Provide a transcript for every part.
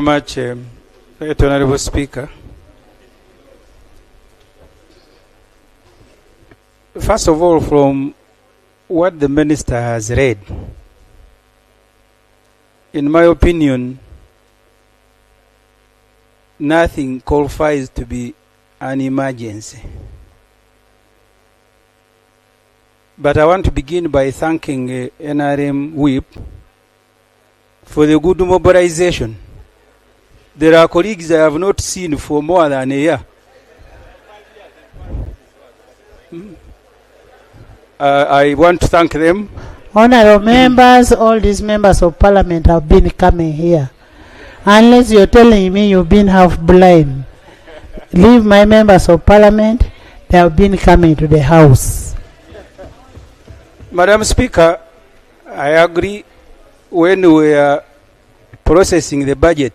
Much, Honorable Speaker. First of all, from what the Minister has read, in my opinion, nothing qualifies to be an emergency. But I want to begin by thanking NRM Whip for the good mobilization. There are colleagues I have not seen for more than a year. I want to thank them. Honorable members, all these members of parliament have been coming here. Unless you're telling me you've been half blind. Leave my members of parliament, they have been coming to the house. Madam Speaker, I agree. When we are processing the budget,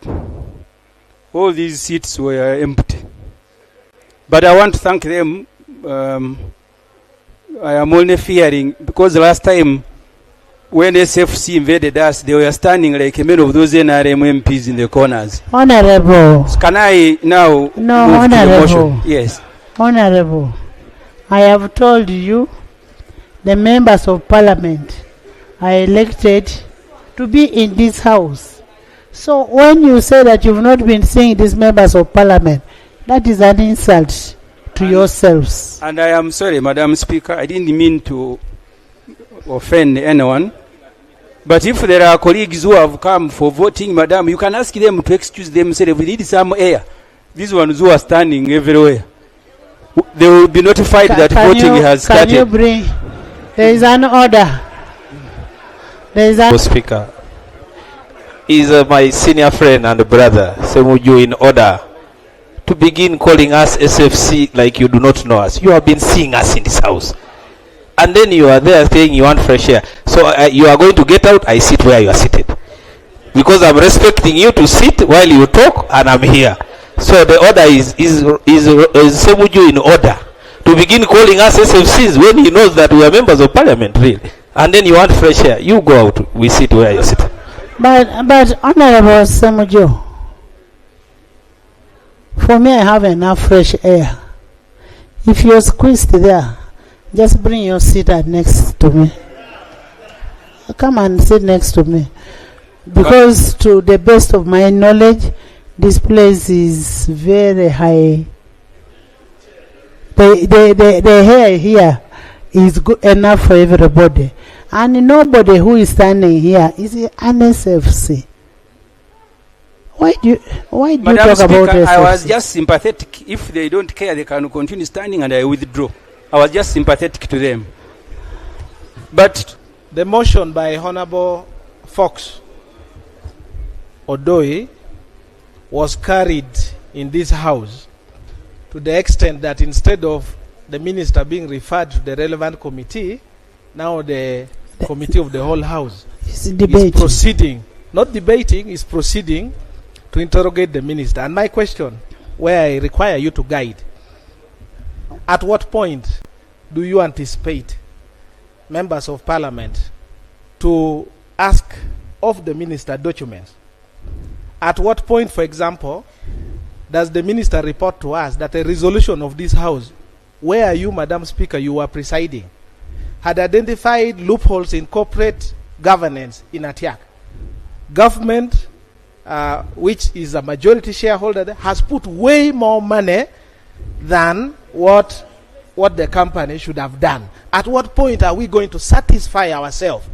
all these seats were empty. But I want to thank them. I am only fearing, because last time when SFC invaded us, they were standing like many of those NRM MPs in the corners. Honorable. Can I now No, move to the Honorable. motion? Yes. Honorable, I have told you the members of parliament are elected to be in this house. So when you say that you've not been seeing these members of parliament, that is an insult to yourselves. And I am sorry, Madam Speaker, I didn't mean to offend anyone. But if there are colleagues who have come for voting, Madam, you can ask them to excuse themselves. We need some air. These ones who are standing everywhere, they will be notified that voting has started. Can you bring? There is an order. There is an Speaker. Is my senior friend and brother, Ssemujju, in order to begin calling us SFC like you do not know us. You have been seeing us in this house. And then you are there saying you want fresh air. So you are going to get out, I sit where you are seated. Because I'm respecting you to sit while you talk, and I'm here. So the order is Ssemujju in order to begin calling us SFCs when he knows that we are members of parliament, really. And then you want fresh air. You go out, we sit where you sit. But Honorable Ssemujju, for me I have enough fresh air. If you're squeezed there, just bring your seat next to me. Come and sit next to me. Because to the best of my knowledge, this place is very high. The hair here is good enough for everybody. And nobody who is standing here is an SFC. Why do you Madam talk Speaker, about SFC? I was just sympathetic. If they don't care, they can continue standing, and I withdraw. I was just sympathetic to them. But the motion by Honorable Fox Odoi was carried in this house to the extent that instead of the minister being referred to the relevant committee, now the committee of the whole house is proceeding, not debating, is proceeding to interrogate the minister. And my question, where I require you to guide, at what point do you anticipate members of parliament to ask of the minister documents? At what point, for example, does the minister report to us that a resolution of this house, where you, Madam Speaker, you were presiding, had identified loopholes in corporate governance in Atiak? Government, which is a majority shareholder, has put way more money than what the company should have done. At what point are we going to satisfy ourselves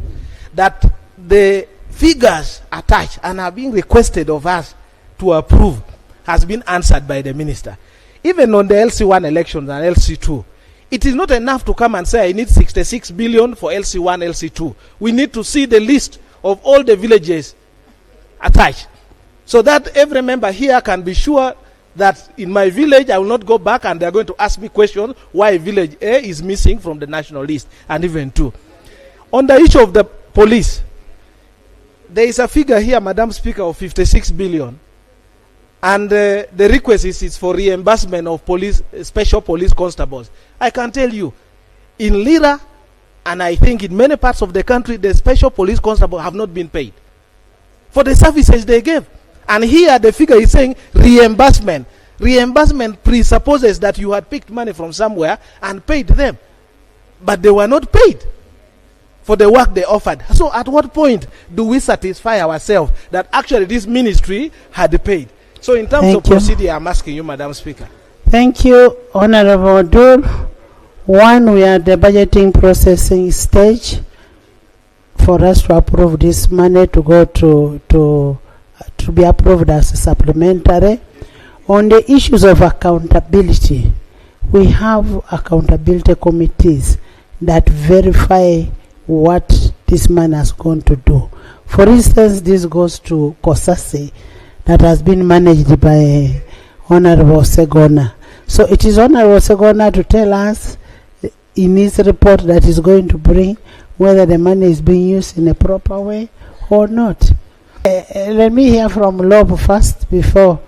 that the figures attached and are being requested of us to approve has been answered by the minister? Even on the LC1 elections and LC2, it is not enough to come and say I need 66 billion for LC1, LC2. We need to see the list of all the villages attached, so that every member here can be sure that in my village I will not go back and they are going to ask me questions why village A is missing from the national list, and even 2. On the issue of the police, there is a figure here, Madam Speaker, of 56 billion. And the request is for reimbursement of police, special police constables. I can tell you, in Lira, and I think in many parts of the country, the special police constables have not been paid for the services they gave. And here the figure is saying reimbursement. Reimbursement presupposes that you had picked money from somewhere and paid them. But they were not paid for the work they offered. So at what point do we satisfy ourselves that actually this ministry had paid? So in terms of procedure, I'm asking you, Madam Speaker. Thank you, Honorable Dur. One, we are at the budgeting processing stage for us to approve this money to go to be approved as a supplementary. On the issues of accountability, we have accountability committees that verify what this money has gone to do. For instance, this goes to COSASI that has been managed by Honorable Segona. So it is Honorable Segona to tell us in his report that is going to bring whether the money is being used in a proper way or not. Let me hear from Lob first before.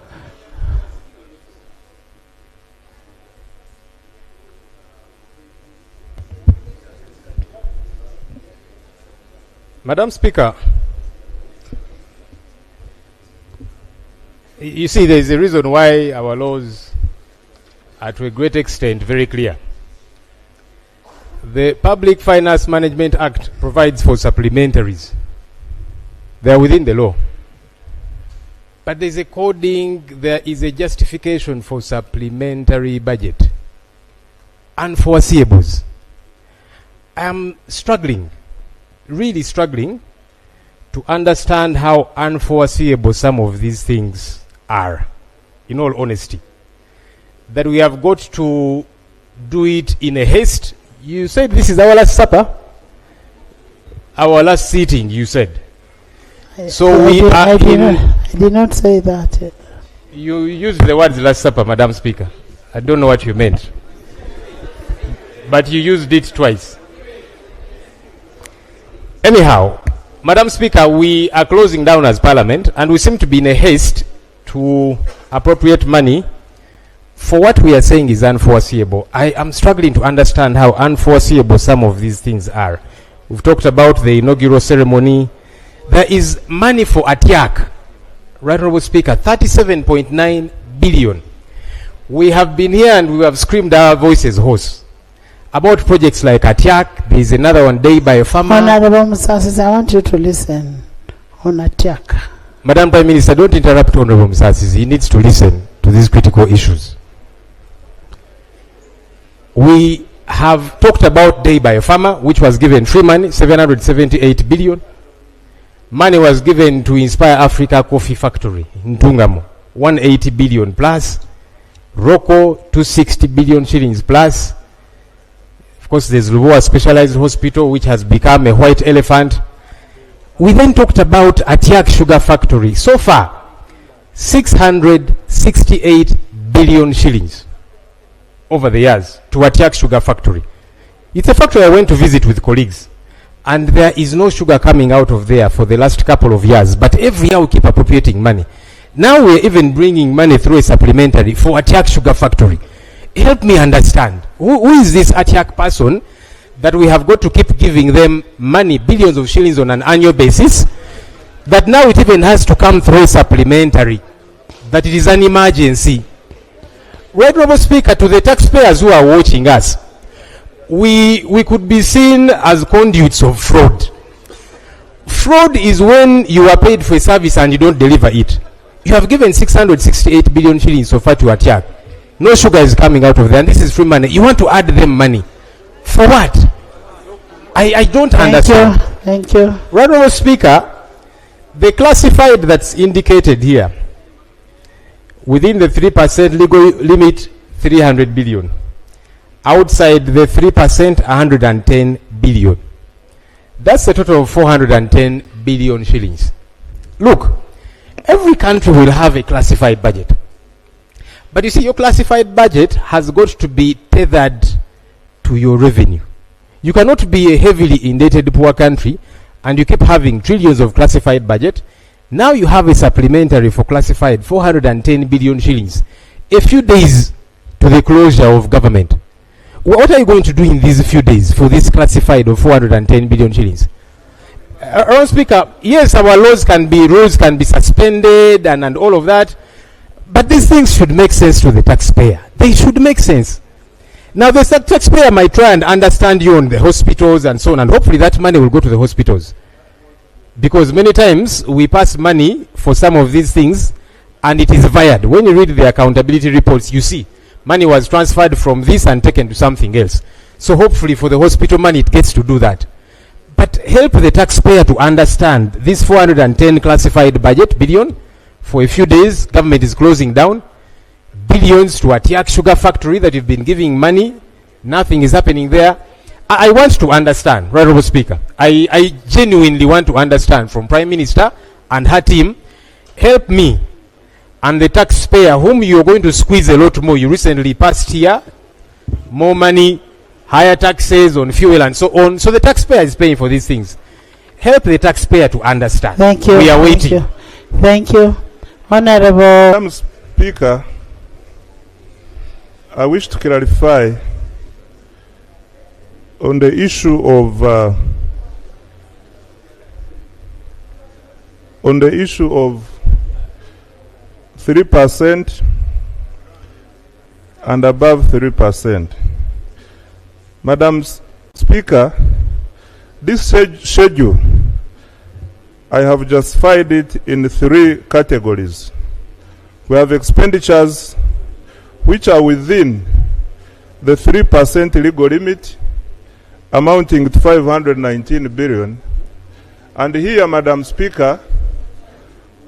Madam Speaker, you see, there is a reason why our laws are to a great extent very clear. The Public Finance Management Act provides for supplementaries. They are within the law. But there is a coding, there is a justification for supplementary budget. Unforeseeables. I am struggling, really struggling, to understand how unforeseeable some of these things are, in all honesty. That we have got to do it in a haste. You said this is our last supper, our last sitting, you said. I did not say that. You used the words last supper, Madam Speaker. I don't know what you meant. But you used it twice. Anyhow, Madam Speaker, we are closing down as Parliament and we seem to be in a haste to appropriate money for what we are saying is unforeseeable. I am struggling to understand how unforeseeable some of these things are. We've talked about the inaugural ceremony. There is money for ATIAC. Right, Honorable Speaker, 37.9 billion. We have been here and we have screamed our voices hoarse about projects like ATIAC. There is another one, Day by a Farmer. Honorable Musasis, I want you to listen on ATIAC. Madam Prime Minister, don't interrupt Honorable Musasis. He needs to listen to these critical issues. We have talked about Day by a Farmer, which was given free money, 778 billion. Money was given to Inspire Africa Coffee Factory in Tungamo, 180 billion plus. Rocco, 260 billion shillings plus. Of course, there's Lubowa Specialized Hospital, which has become a white elephant. We then talked about ATIAC Sugar Factory. So far, 668 billion shillings over the years to ATIAC Sugar Factory. It's a factory I went to visit with colleagues. And there is no sugar coming out of there for the last couple of years. But every year we keep appropriating money. Now we're even bringing money through a supplementary for ATIAC Sugar Factory. Help me understand. Who is this ATIAC person that we have got to keep giving them money, billions of shillings on an annual basis, that now it even has to come through a supplementary, that it is an emergency? Right, Honorable Speaker, to the taxpayers who are watching us, we could be seen as conduits of fraud. Fraud is when you are paid for a service and you don't deliver it. You have given 668 billion shillings so far to ATIAC. No sugar is coming out of there, and this is free money. You want to add them money. For what? I don't understand. Thank you. Right, Honorable Speaker, the classified that's indicated here, within the 3% legal limit, 300 billion. Outside the 3%, 110 billion. That's a total of 410 billion shillings. Look, every country will have a classified budget. But you see, your classified budget has got to be tethered to your revenue. You cannot be a heavily indebted poor country and you keep having trillions of classified budget. Now you have a supplementary for classified 410 billion shillings. A few days to the closure of government. What are you going to do in these few days for this classified of 410 billion shillings? Honourable Speaker, yes, our rules can be suspended and all of that, but these things should make sense to the taxpayer. They should make sense. Now, the taxpayer might try and understand you on the hospitals and so on, and hopefully that money will go to the hospitals. Because many times we pass money for some of these things and it is fired. When you read the accountability reports, you see money was transferred from this and taken to something else. So hopefully for the hospital money it gets to do that. But help the taxpayer to understand this 410 classified budget billion. For a few days, government is closing down. Billions to Atiak sugar factory that you've been giving money. Nothing is happening there. I want to understand, Honourable Speaker. I genuinely want to understand from Prime Minister and her team. Help me and the taxpayer whom you're going to squeeze a lot more. You recently passed here more money, higher taxes on fuel and so on. So the taxpayer is paying for these things. Help the taxpayer to understand. Thank you. We are waiting. Thank you. Honourable Madam Speaker, I wish to clarify on the issue of 3% and above 3%. Madam Speaker, this schedule, I have justified it in 3 categories. We have expenditures which are within the 3% legal limit, amounting to 519 billion. And here, Madam Speaker,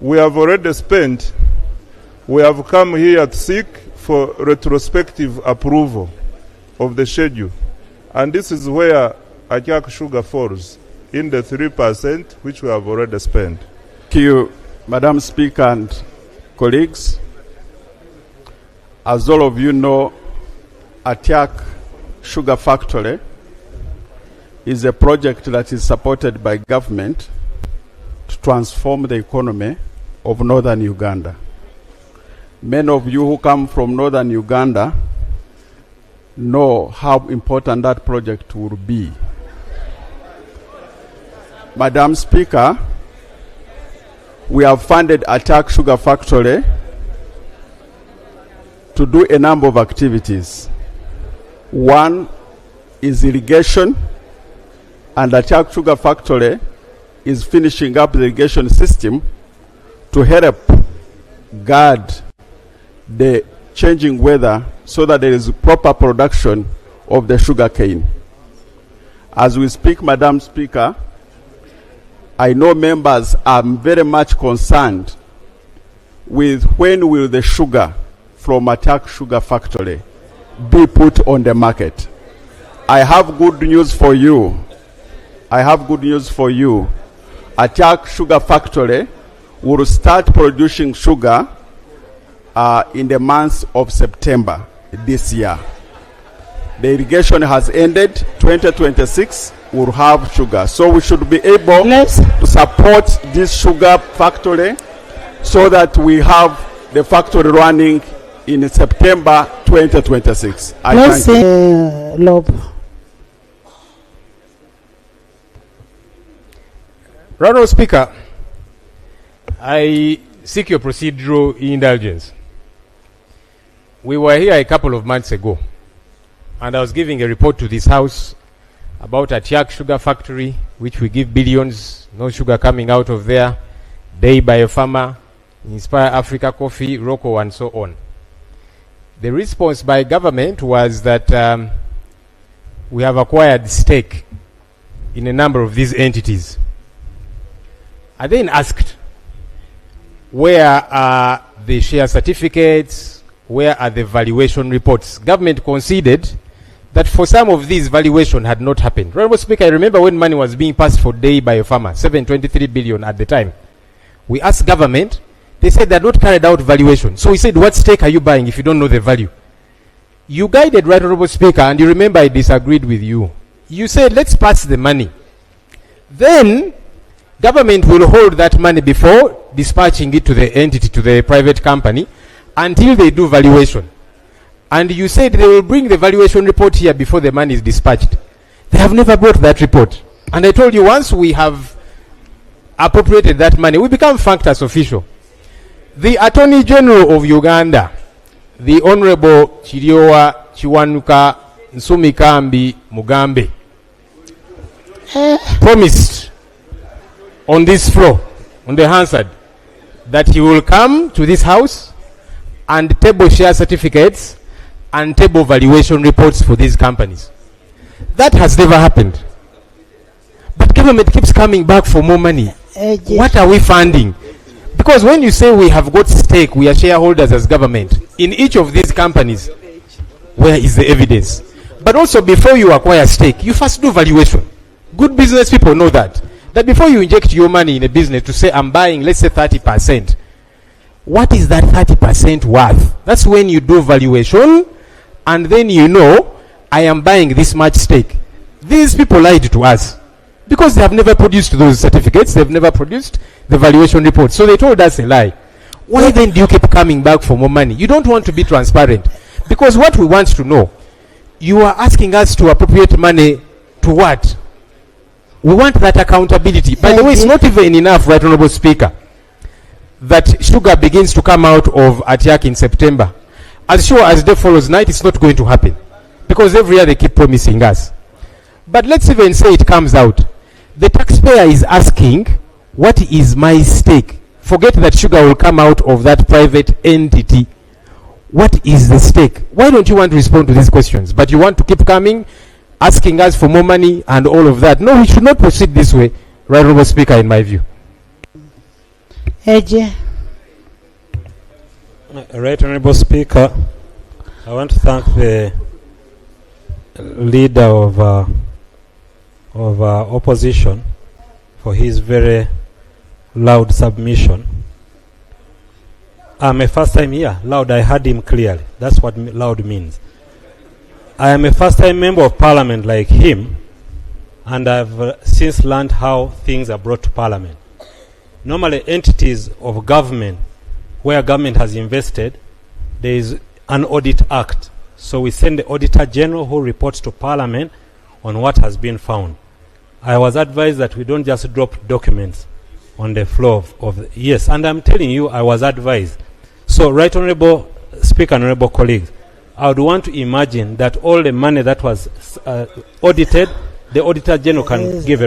we have already spent. We have come here to seek for retrospective approval of the schedule. And this is where Atiak sugar falls, in the 3% which we have already spent. Thank you, Madam Speaker and colleagues. As all of you know, Atiak Sugar Factory is a project that is supported by government to transform the economy of northern Uganda. Many of you who come from northern Uganda know how important that project will be. Madam Speaker, we have funded Atiak Sugar Factory to do a number of activities. One is irrigation, and Atiak Sugar Factory is finishing up the irrigation system to help guard the changing weather so that there is proper production of the sugar cane. As we speak, Madam Speaker, I know members are very much concerned with when will the sugar from Atiak Sugar Factory be put on the market. I have good news for you. Atiak Sugar Factory will start producing sugar in the month of September this year. The irrigation has ended. 2026 will have sugar. So we should be able to support this sugar factory so that we have the factory running in September 2026. let's say Lob. Honourable Speaker, I seek your procedural indulgence. We were here a couple of months ago, and I was giving a report to this House about Atiak Sugar Factory, which we give billions, no sugar coming out of there, Day Biofarma, Inspire Africa Coffee, Rocco, and so on. The response by government was that we have acquired stake in a number of these entities. I then asked, where are the share certificates? Where are the valuation reports? Government conceded that for some of these, valuation had not happened. Honourable Speaker, I remember when money was being passed for Day Biofarma, 723 billion at the time. We asked government, they said they had not carried out valuation. So we said, what stake are you buying if you don't know the value? You guided, Right Honourable Speaker, and you remember I disagreed with you. You said, let's pass the money. Then, government will hold that money before dispatching it to the entity, to the private company, until they do valuation. And you said they will bring the valuation report here before the money is dispatched. They have never brought that report. And I told you, once we have appropriated that money, we become functus official. The Attorney General of Uganda, the Honorable Chiriowa Chiwanuka Nsumikambi Mugambe, promised on this floor, on the Hansard, that he will come to this house and table share certificates and table valuation reports for these companies. That has never happened. But government keeps coming back for more money. What are we funding? Because when you say we have got stake, we are shareholders as government in each of these companies, where is the evidence? But also, before you acquire stake, you first do valuation. Good business people know that before you inject your money in a business to say I'm buying, let's say 30%, what is that 30% worth? That's when you do valuation, and then you know I am buying this much stake. These people lied to us because they have never produced those certificates, they've never produced the valuation report, so they told us a lie. Why then do you keep coming back for more money? You don't want to be transparent, because what we want to know, you are asking us to appropriate money to what? We want that accountability. By the way, it's not even enough, Right Honourable Speaker, that sugar begins to come out of Atiak in September. As sure as day follows night, it's not going to happen, because every year they keep promising us. But let's even say it comes out. The taxpayer is asking, what is my stake? Forget that sugar will come out of that private entity. What is the stake? Why don't you want to respond to these questions? But you want to keep coming, asking us for more money and all of that. No, we should not proceed this way, Right Honourable Speaker, in my view. AJ. Right Honourable Speaker, I want to thank the leader of opposition for his very loud submission. I'm a first time here. Loud, I heard him clearly. That's what loud means. I am a first time member of Parliament like him, and I've since learned how things are brought to Parliament. Normally, entities of government, where government has invested, there is an audit act. So we send the Auditor General who reports to Parliament on what has been found. I was advised that we don't just drop documents on the floor yes, and I'm telling you, I was advised. So, Right Honourable Speaker and Honourable colleagues, I would want to imagine that all the money that was audited, the Auditor General can give a